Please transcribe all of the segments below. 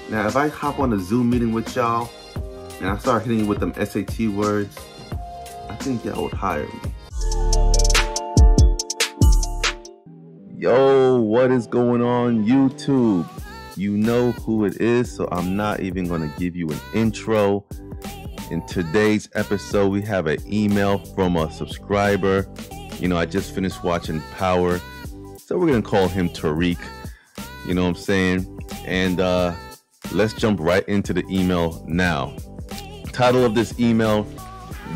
Now, if I hop on a Zoom meeting with y'all and I start hitting you with them SAT words, I think y'all would hire me. Yo, what is going on, YouTube? You know who it is, so I'm not even going to give you an intro. In today's episode, we have an email from a subscriber. You know, I just finished watching Power, so we're going to call him Tariq. You know what I'm saying? And let's jump right into the email now. Title of this email: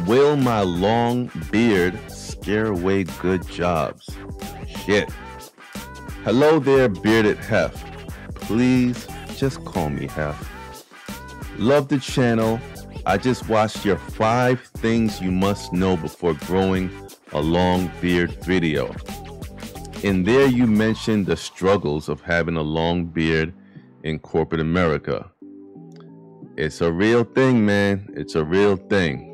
Will my long beard scare away good jobs? Shit. Hello there, Bearded Hef. Please just call me Hef. Love the channel. I just watched your 5 things you must know before growing a long beard video. In there you mentioned the struggles of having a long beard in corporate America. It's a real thing, man. It's a real thing.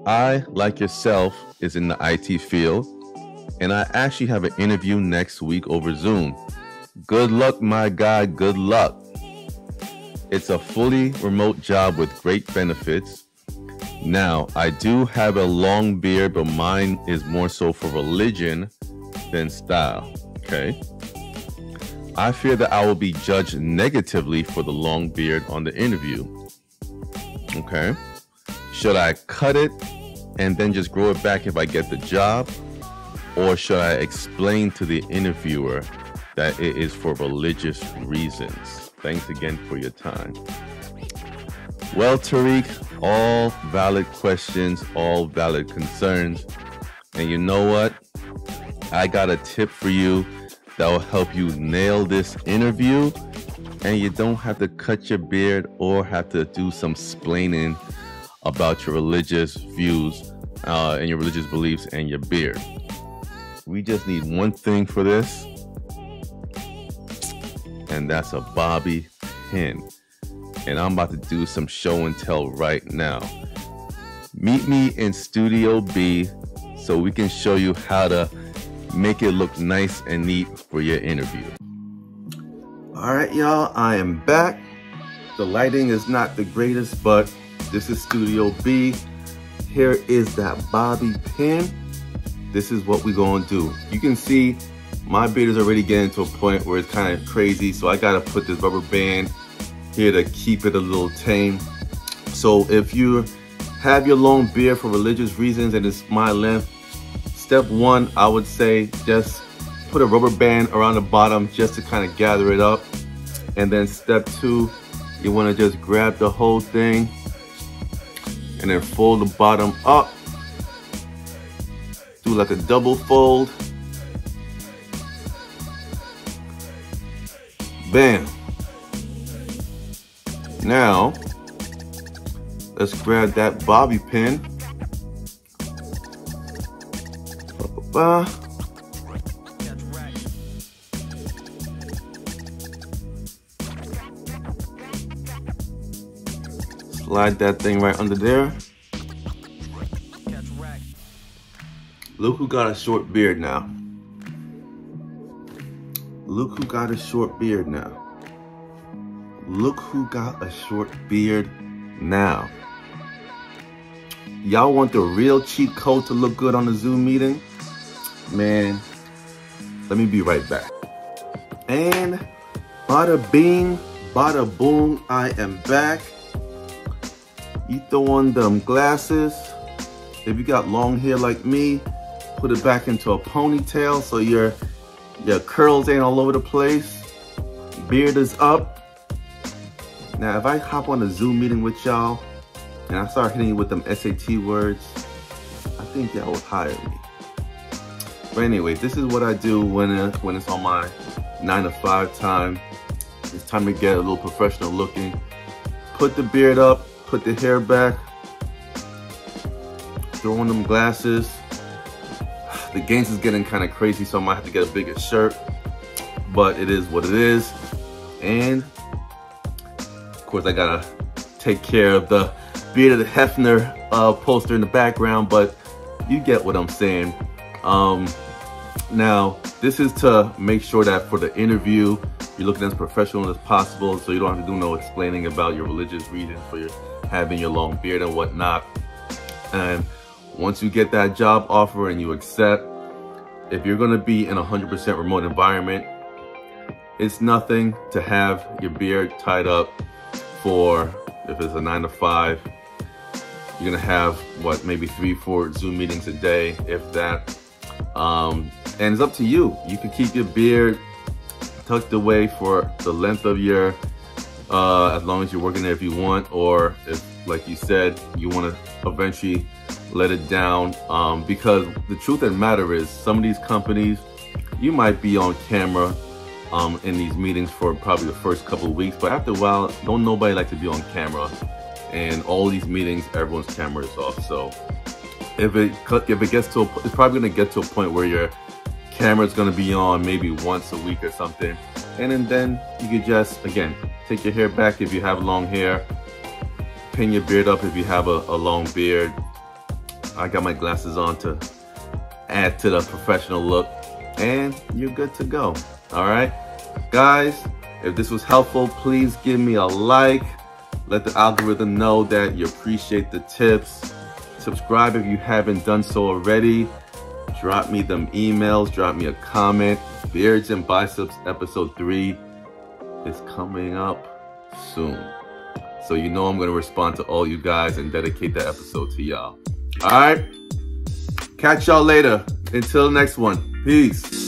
I, like yourself, is in the IT field, and I actually have an interview next week over Zoom. Good luck, my guy. Good luck. It's a fully remote job with great benefits. Now, I do have a long beard, but mine is more so for religion than style. Okay. I fear that I will be judged negatively for the long beard on the interview. Okay. Should I cut it and then just grow it back if I get the job? Or should I explain to the interviewer that it is for religious reasons? Thanks again for your time. Well, Tariq, all valid questions, all valid concerns. And you know what? I got a tip for you that will help you nail this interview, and you don't have to cut your beard or have to do some splaining about your religious views and your religious beliefs and your beard. We just need one thing for this, and that's a bobby pin. And I'm about to do some show and tell right now. Meet me in Studio B so we can show you how to make it look nice and neat for your interview. All right, y'all, I am back. The lighting is not the greatest, but this is Studio B. Here is that bobby pin. This is what we're gonna do. You can see my beard is already getting to a point where it's kind of crazy, so I gotta put this rubber band here to keep it a little tame. So if you have your long beard for religious reasons and it's my length, step 1, I would say just put a rubber band around the bottom just to kind of gather it up. And then step 2, you want to just grab the whole thing and then fold the bottom up. Do like a double fold. Bam. Now, let's grab that bobby pin. Slide that thing right under there. Look who got a short beard now. Look who got a short beard now. Look who got a short beard now. Y'all want the real cheat code to look good on the Zoom meeting? Man, let me be right back. And bada bing, bada boom, I am back. You throw on them glasses. If you got long hair like me, put it back into a ponytail so your curls ain't all over the place. Beard is up. Now, if I hop on a Zoom meeting with y'all and I start hitting you with them SAT words, I think y'all would hire me. But anyway, this is what I do when it's on my 9 to 5 time. It's time to get a little professional looking. Put the beard up, put the hair back, throw on them glasses. The gains is getting kind of crazy, so I might have to get a bigger shirt, but it is what it is. And of course, I gotta take care of the Bearded Hefner poster in the background, but you get what I'm saying. Now, this is to make sure that for the interview, You're looking as professional as possible, so you don't have to do no explaining about your religious reasons for your having your long beard and whatnot. And once you get that job offer and you accept, if you're gonna be in a 100% remote environment, it's nothing to have your beard tied up for, if it's a 9 to 5, you're gonna have what, maybe 3-4 Zoom meetings a day, if that. And it's up to you. You can keep your beard tucked away for the length of your, as long as you're working there if you want, or if, like you said, you want to eventually let it down. Because the truth of the matter is, some of these companies, you might be on camera in these meetings for probably the first couple of weeks, but after a while, don't nobody like to be on camera. And all these meetings, everyone's camera is off. So if it gets to it's probably going to get to a point where your camera is going to be on maybe once a week or something, and then you could just, again, take your hair back if you have long hair, pin your beard up if you have a long beard. I got my glasses on to add to the professional look, and you're good to go. All right, guys, if this was helpful, please give me a like. Let the algorithm know that you appreciate the tips. Subscribe if you haven't done so already. Drop me them emails, drop me a comment. Beards and Biceps episode 3 is coming up soon. So you know I'm gonna respond to all you guys and dedicate that episode to y'all. All right, catch y'all later. Until next one, peace.